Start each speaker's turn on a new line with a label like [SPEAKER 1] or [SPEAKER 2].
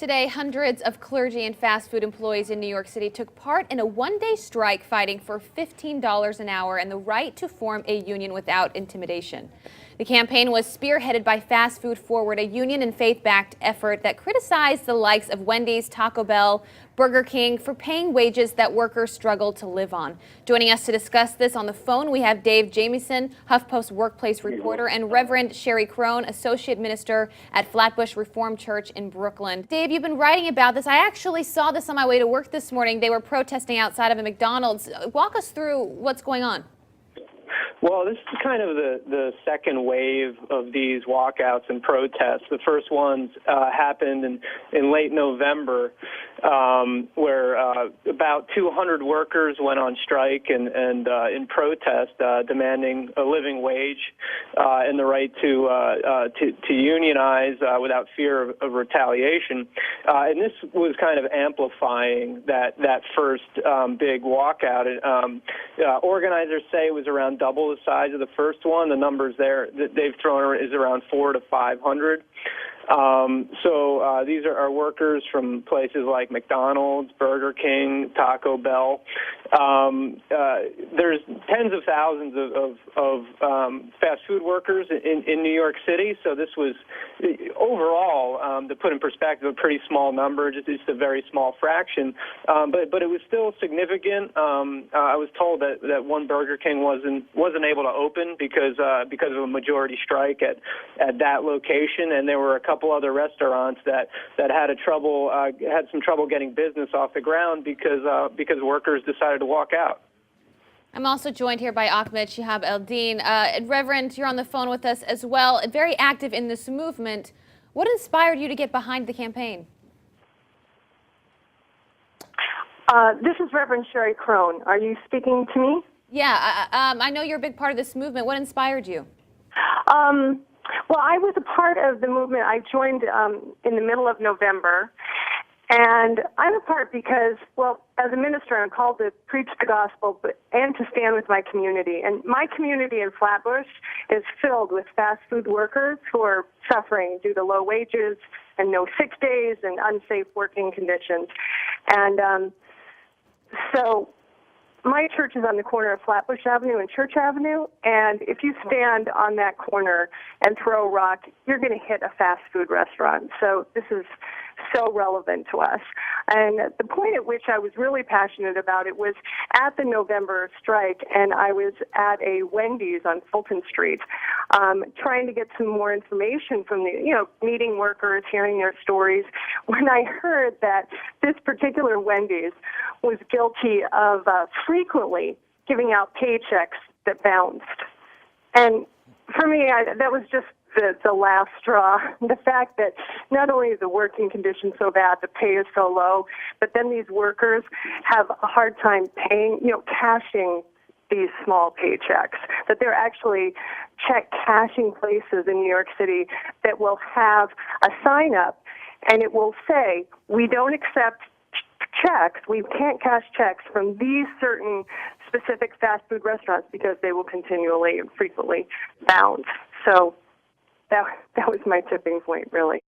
[SPEAKER 1] Today, hundreds of clergy and fast food employees in New York City took part in a one-day strike fighting for $15 an hour and the right to form a union without intimidation. The campaign was spearheaded by Fast Food Forward, a union and faith-backed effort that criticized the likes of Wendy's, Taco Bell, Burger King for paying wages that workers struggle to live on. Joining us to discuss this on the phone, we have Dave Jamieson, HuffPost workplace reporter, and Reverend Cheri Kroon, associate minister at Flatbush Reformed Church in Brooklyn. Dave, you've been writing about this. I actually saw this on my way to work this morning. They were protesting outside of a McDonald's. Walk us through what's going on.
[SPEAKER 2] Well, this is kind of the second wave of these walkouts and protests. The first ones happened in late November, where about 200 workers went on strike and in protest, demanding a living wage and the right to unionize without fear of retaliation. And this was kind of amplifying that first big walkout. Organizers say it was around double the size of the first one. The numbers there that they've thrown is around 400 to 500. These are workers from places like McDonald's, Burger King, Taco Bell. There's tens of thousands of fast food workers in New York City, so this was overall, to put in perspective, a pretty small number, just a very small fraction, but it was still significant. I was told that one Burger King wasn't able to open because of a majority strike at that location, and there were a couple other restaurants that had some trouble getting business off the ground because workers decided to walk out.
[SPEAKER 1] I'm also joined here by Ahmed Shihab Eldin. Reverend, you're on the phone with us as well, very active in this movement. What inspired you to get behind the campaign?
[SPEAKER 3] This is Reverend Cheri Kroon. Are you speaking to me?
[SPEAKER 1] Yeah, I know you're a big part of this movement. What inspired you?
[SPEAKER 3] Well, I was a part of the movement. I joined in the middle of November. And I'm a part because, well, as a minister, I'm called to preach the gospel and to stand with my community. And my community in Flatbush is filled with fast food workers who are suffering due to low wages and no sick days and unsafe working conditions. And so my church is on the corner of Flatbush Avenue and Church Avenue, and if you stand on that corner and throw a rock, you're going to hit a fast food restaurant. So this is so relevant to us. And the point at which I was really passionate about it was at the November strike, and I was at a Wendy's on Fulton Street, trying to get some more information from meeting workers, hearing their stories, when I heard that this particular Wendy's was guilty of frequently giving out paychecks that bounced. And for me, that was just the last straw. The fact that not only is the working condition so bad, the pay is so low, but then these workers have a hard time paying, cashing these small paychecks, that they're actually check cashing places in New York City that will have a sign up and it will say, we don't accept checks, we can't cash checks from these certain specific fast food restaurants because they will continually and frequently bounce. So that was my tipping point, really.